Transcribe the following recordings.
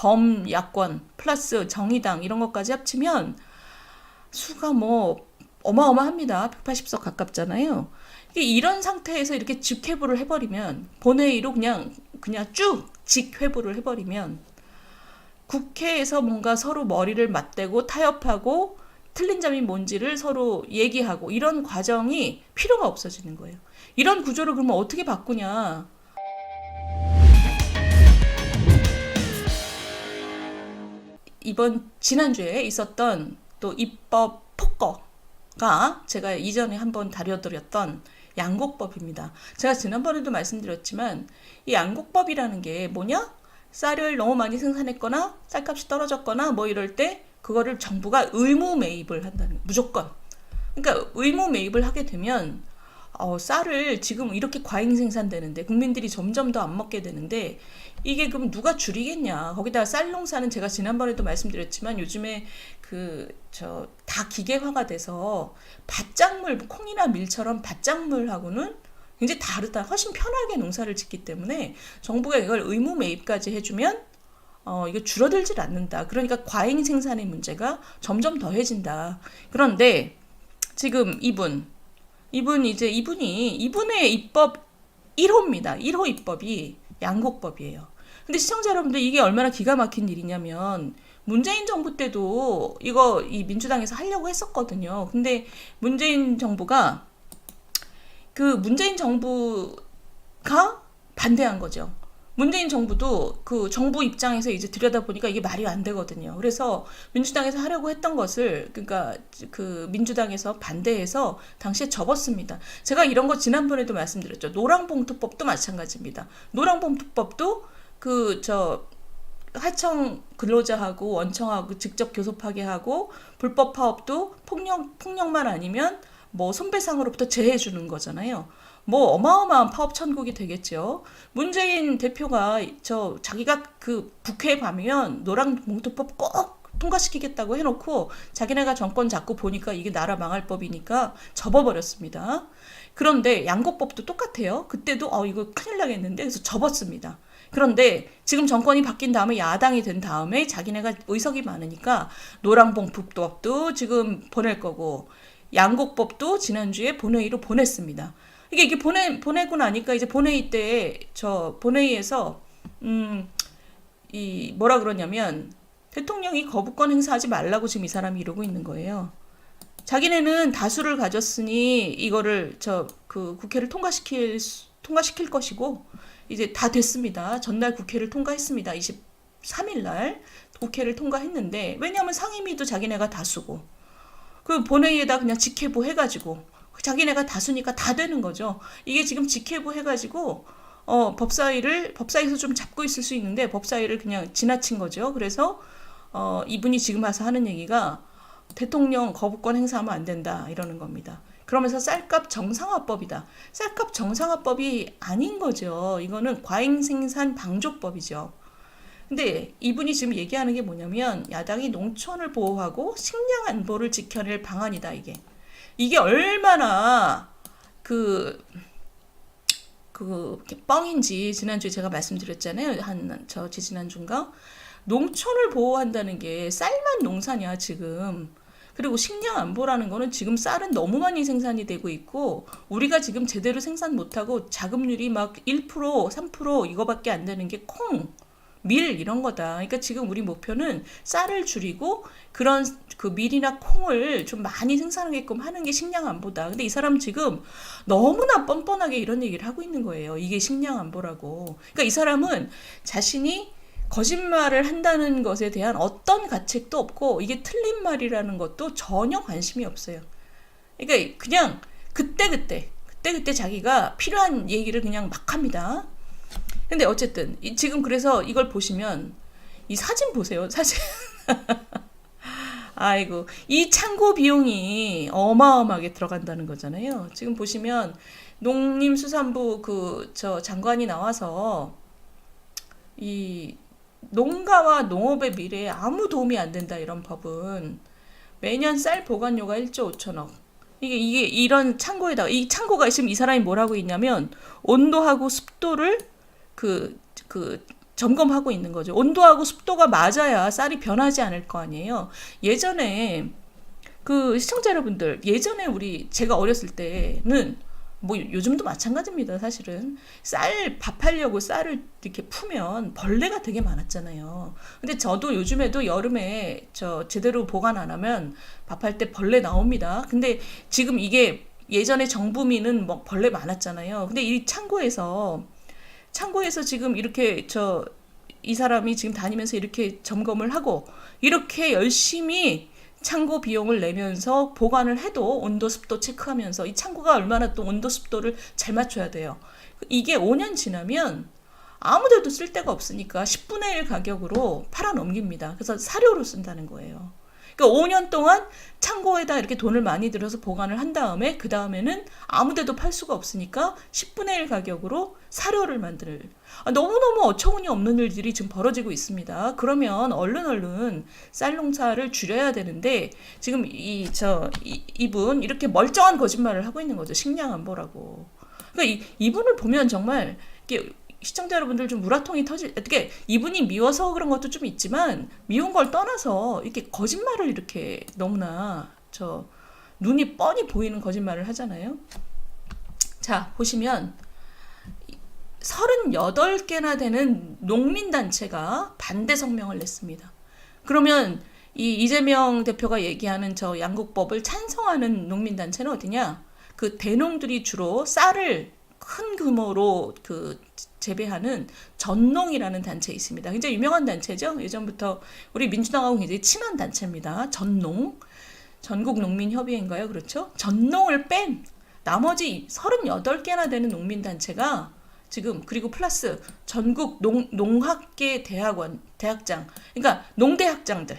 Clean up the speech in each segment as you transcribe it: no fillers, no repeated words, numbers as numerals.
범야권 플러스 정의당 이런 것까지 합치면 수가 뭐 어마어마합니다. 180석 가깝잖아요. 이런 상태에서 이렇게 직회부를 해버리면 본회의로 그냥 쭉 직회부를 해버리면 국회에서 뭔가 서로 머리를 맞대고 타협하고 틀린 점이 뭔지를 서로 얘기하고 이런 과정이 필요가 없어지는 거예요. 이런 구조를 그러면 어떻게 바꾸냐. 지난주에 있었던 또 입법 폭거가 제가 이전에 한번 다뤄드렸던 양곡법입니다. 제가 지난번에도 말씀드렸지만 이 양곡법이라는 게 뭐냐? 쌀을 너무 많이 생산했거나 쌀값이 떨어졌거나 뭐 이럴 때 그거를 정부가 의무 매입을 한다는 거예요. 무조건. 그러니까 의무 매입을 하게 되면 쌀을 지금 이렇게 과잉 생산되는데 국민들이 점점 더 안 먹게 되는데 이게 그럼 누가 줄이겠냐. 거기다 쌀 농사는 제가 지난번에도 말씀드렸지만 요즘에 다 기계화가 돼서 밭작물, 콩이나 밀처럼 밭작물하고는 굉장히 다르다. 훨씬 편하게 농사를 짓기 때문에 정부가 이걸 의무 매입까지 해주면 이거 줄어들질 않는다. 그러니까 과잉 생산의 문제가 점점 더해진다. 그런데 지금 이분의 입법 1호입니다. 1호 입법이 양곡법이에요. 근데 시청자 여러분들 이게 얼마나 기가 막힌 일이냐면 문재인 정부 때도 이 민주당에서 하려고 했었거든요. 근데 문재인 정부가 반대한 거죠. 문재인 정부도 그 정부 입장에서 이제 들여다보니까 이게 말이 안 되거든요. 그래서 민주당에서 하려고 했던 것을 그러니까 그 민주당에서 반대해서 당시에 접었습니다. 제가 이런 거 지난번에도 말씀드렸죠. 노랑봉투법도 마찬가지입니다. 노랑봉투법도 하청 근로자하고 원청하고 직접 교섭하게 하고 불법 파업도 폭력만 아니면 뭐 손배상으로부터 제해 주는 거잖아요. 뭐 어마어마한 파업 천국이 되겠죠. 문재인 대표가 자기가 그 국회에 가면 노랑봉투법 꼭 통과시키겠다고 해놓고 자기네가 정권 잡고 보니까 이게 나라 망할 법이니까 접어버렸습니다. 그런데 양곡법도 똑같아요. 그때도 이거 큰일 나겠는데 그래서 접었습니다. 그런데 지금 정권이 바뀐 다음에 야당이 된 다음에 자기네가 의석이 많으니까 노랑봉투법도 지금 보낼 거고 양곡법도 지난주에 본회의로 보냈습니다. 이게 보내고 나니까 이제 본회의에서 뭐라 그러냐면 대통령이 거부권 행사하지 말라고 지금 이 사람이 이러고 있는 거예요. 자기네는 다수를 가졌으니 이거를 국회를 통과시킬 것이고 이제 다 됐습니다. 전날 국회를 통과했습니다. 23일 날 국회를 통과했는데 왜냐하면 상임위도 자기네가 다수고 그 본회의에다 그냥 직회부 해가지고 자기네가 다수니까 다 되는 거죠. 이게 지금 직회부 해가지고 법사위에서 좀 잡고 있을 수 있는데 법사위를 그냥 지나친 거죠. 그래서 이분이 지금 와서 하는 얘기가 대통령 거부권 행사하면 안 된다 이러는 겁니다. 그러면서 쌀값 정상화법이다. 쌀값 정상화법이 아닌 거죠. 이거는 과잉생산 방조법이죠. 근데 이분이 지금 얘기하는 게 뭐냐면 야당이 농촌을 보호하고 식량 안보를 지켜낼 방안이다. 이게 얼마나 뻥인지 지난주에 제가 말씀드렸잖아요. 지난주인가? 농촌을 보호한다는 게 쌀만 농사냐 지금. 그리고 식량 안보라는 거는 지금 쌀은 너무 많이 생산이 되고 있고 우리가 지금 제대로 생산 못하고 자급률이 막 1%, 3% 이거밖에 안 되는 게 밀 이런 거다. 그러니까 지금 우리 목표는 쌀을 줄이고 그런 밀이나 콩을 좀 많이 생산하게끔 하는 게 식량 안보다. 근데 이 사람 지금 너무나 뻔뻔하게 이런 얘기를 하고 있는 거예요. 이게 식량 안보라고. 그러니까 이 사람은 자신이 거짓말을 한다는 것에 대한 어떤 가책도 없고 이게 틀린 말이라는 것도 전혀 관심이 없어요. 그러니까 그냥 그때 자기가 필요한 얘기를 그냥 막 합니다. 근데 어쨌든 지금 그래서 이걸 보시면 이 사진 보세요. 사진. 아이고 이 창고 비용이 어마어마하게 들어간다는 거잖아요. 지금 보시면 농림수산부 장관이 나와서 이 농가와 농업의 미래에 아무 도움이 안 된다. 이런 법은 매년 쌀 보관료가 1조 5천억. 이게 이런 창고에다가 이 창고가 지금 이 사람이 뭐라고 있냐면 온도하고 습도를 점검하고 있는 거죠. 온도하고 습도가 맞아야 쌀이 변하지 않을 거 아니에요. 예전에 그 시청자 여러분들, 예전에 제가 어렸을 때는 뭐 요즘도 마찬가지입니다. 사실은 쌀 밥하려고 쌀을 이렇게 풀면 벌레가 되게 많았잖아요. 근데 저도 요즘에도 여름에 제대로 보관 안 하면 밥할 때 벌레 나옵니다. 근데 지금 이게 예전에 정부미는 뭐 벌레 많았잖아요. 근데 이 창고에서 지금 이렇게 이 사람이 지금 다니면서 이렇게 점검을 하고 이렇게 열심히 창고 비용을 내면서 보관을 해도 온도 습도 체크하면서 이 창고가 얼마나 또 온도 습도를 잘 맞춰야 돼요. 이게 5년 지나면 아무데도 쓸 데가 없으니까 10분의 1 가격으로 팔아 넘깁니다. 그래서 사료로 쓴다는 거예요. 그러니까 5년 동안 창고에다 이렇게 돈을 많이 들여서 보관을 한 다음에 그 다음에는 아무데도 팔 수가 없으니까 10분의 1 가격으로 사료를 만들. 너무너무 어처구니 없는 일들이 지금 벌어지고 있습니다. 그러면 얼른 쌀 농사를 줄여야 되는데 지금 이분 이렇게 멀쩡한 거짓말을 하고 있는 거죠. 식량 안보라고. 그러니까 이분을 보면 정말 이렇게 시청자 여러분들 좀 우라통이 어떻게 이분이 미워서 그런 것도 좀 있지만 미운 걸 떠나서 이렇게 거짓말을 이렇게 너무나 눈이 뻔히 보이는 거짓말을 하잖아요. 자, 보시면 38개나 되는 농민단체가 반대 성명을 냈습니다. 그러면 이재명 대표가 얘기하는 양국법을 찬성하는 농민단체는 어디냐? 그 대농들이 주로 쌀을 큰 규모로 재배하는 전농이라는 단체 있습니다. 굉장히 유명한 단체죠. 예전부터 우리 민주당하고 굉장히 친한 단체입니다. 전농, 전국농민협의회인가요? 그렇죠? 전농을 뺀 나머지 38개나 되는 농민단체가 지금 그리고 플러스 전국 농학계 대학장, 그러니까 농대학장들,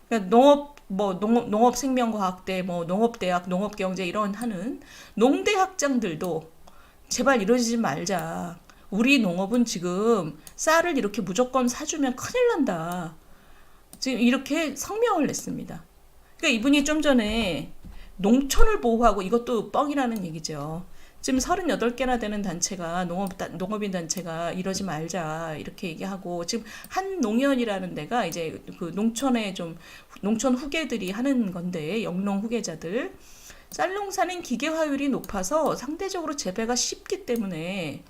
그러니까 농업생명과학대, 농업대학, 농업경제 이런 하는 농대학장들도 제발 이러지 말자. 우리 농업은 지금 쌀을 이렇게 무조건 사주면 큰일 난다. 지금 이렇게 성명을 냈습니다. 그러니까 이분이 좀 전에 농촌을 보호하고 이것도 뻥이라는 얘기죠. 지금 38개나 되는 단체가 농업인 단체가 이러지 말자 이렇게 얘기하고 지금 한농연이라는 데가 이제 그 농촌 후계들이 하는 건데 영농 후계자들 쌀농사는 기계화율이 높아서 상대적으로 재배가 쉽기 때문에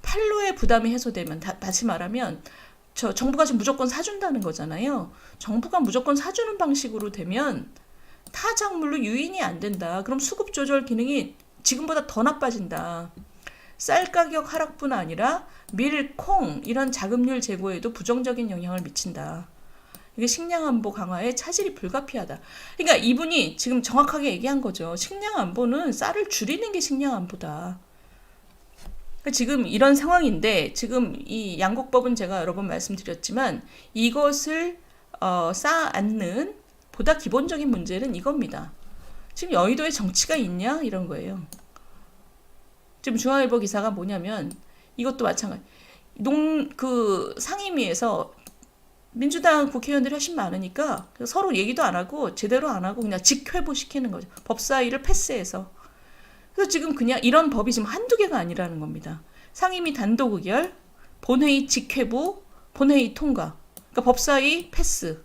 판로의 부담이 해소되면 다시 말하면 정부가 지금 무조건 사준다는 거잖아요. 정부가 무조건 사주는 방식으로 되면 타 작물로 유인이 안 된다. 그럼 수급 조절 기능이 지금보다 더 나빠진다. 쌀 가격 하락뿐 아니라 밀, 콩 이런 자급률 제고에도 부정적인 영향을 미친다. 이게 식량 안보 강화에 차질이 불가피하다. 그러니까 이분이 지금 정확하게 얘기한 거죠. 식량 안보는 쌀을 줄이는 게 식량 안보다. 그러니까 지금 이런 상황인데 지금 이 양국법은 제가 여러 번 말씀드렸지만 이것을 쌓아안는 보다 기본적인 문제는 이겁니다. 지금 여의도에 정치가 있냐? 이런 거예요. 지금 중앙일보 기사가 뭐냐면 이것도 마찬가지. 상임위에서 민주당 국회의원들이 훨씬 많으니까 서로 얘기도 안 하고 제대로 안 하고 그냥 직회부 시키는 거죠. 법사위를 패스해서. 그래서 지금 그냥 이런 법이 지금 한두 개가 아니라는 겁니다. 상임위 단독 의결, 본회의 직회부, 본회의 통과. 그러니까 법사위 패스.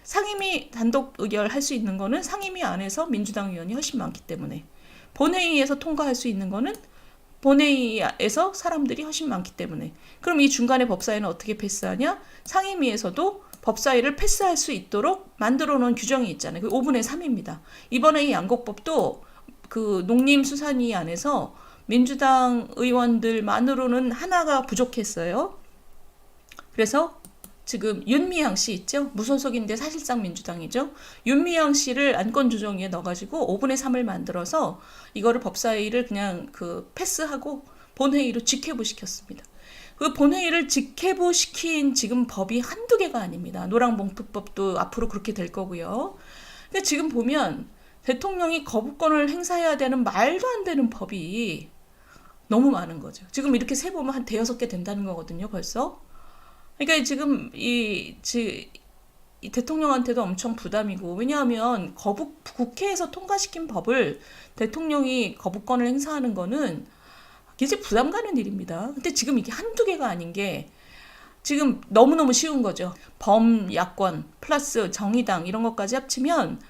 상임위 단독 의결 할 수 있는 거는 상임위 안에서 민주당 의원이 훨씬 많기 때문에 본회의에서 통과할 수 있는 거는 본회의에서 사람들이 훨씬 많기 때문에 그럼 이 중간에 법사위는 어떻게 패스하냐? 상임위에서도 법사위를 패스할 수 있도록 만들어 놓은 규정이 있잖아요. 그 5분의 3입니다. 이번에 이 양곡법도 그 농림수산위 안에서 민주당 의원들만으로는 하나가 부족했어요. 그래서 지금 윤미향 씨 있죠? 무소속인데 사실상 민주당이죠. 윤미향 씨를 안건조정위에 넣어가지고 5분의 3을 만들어서 이거를 법사위를 그냥 패스하고 본회의로 직회부 시켰습니다. 그 본회의를 직회부 시킨 지금 법이 한두 개가 아닙니다. 노랑봉투법도 앞으로 그렇게 될 거고요. 근데 지금 보면 대통령이 거부권을 행사해야 되는 말도 안 되는 법이 너무 많은 거죠. 지금 이렇게 세보면 한 대여섯 개 된다는 거거든요, 벌써. 그러니까 지금 이 대통령한테도 엄청 부담이고 왜냐하면 국회에서 통과시킨 법을 대통령이 거부권을 행사하는 거는 굉장히 부담 가는 일입니다. 근데 지금 이게 한두 개가 아닌 게 지금 너무너무 쉬운 거죠. 범야권 플러스 정의당 이런 것까지 합치면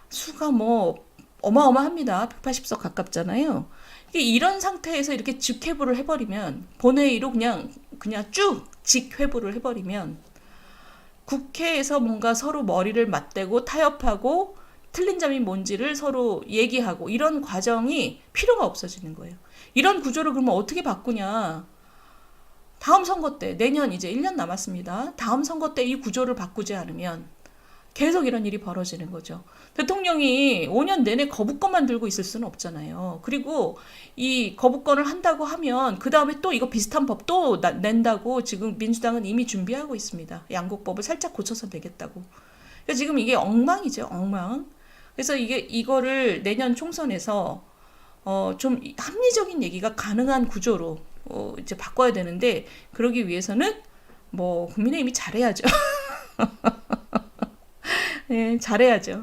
수가 뭐 어마어마합니다. 180석 가깝잖아요. 이런 상태에서 이렇게 직회부를 해버리면 본회의로 그냥 쭉 직회부를 해버리면 국회에서 뭔가 서로 머리를 맞대고 타협하고 틀린 점이 뭔지를 서로 얘기하고 이런 과정이 필요가 없어지는 거예요. 이런 구조를 그러면 어떻게 바꾸냐. 다음 선거 때, 내년 이제 1년 남았습니다. 다음 선거 때 이 구조를 바꾸지 않으면 계속 이런 일이 벌어지는 거죠. 대통령이 5년 내내 거부권만 들고 있을 수는 없잖아요. 그리고 이 거부권을 한다고 하면 그 다음에 또 이거 비슷한 법 또 낸다고 지금 민주당은 이미 준비하고 있습니다. 양곡법을 살짝 고쳐서 내겠다고. 그러니까 지금 이게 엉망이죠, 엉망. 그래서 이거를 내년 총선에서 좀 합리적인 얘기가 가능한 구조로 이제 바꿔야 되는데 그러기 위해서는 뭐 국민의힘이 잘해야죠. 네, 잘해야죠.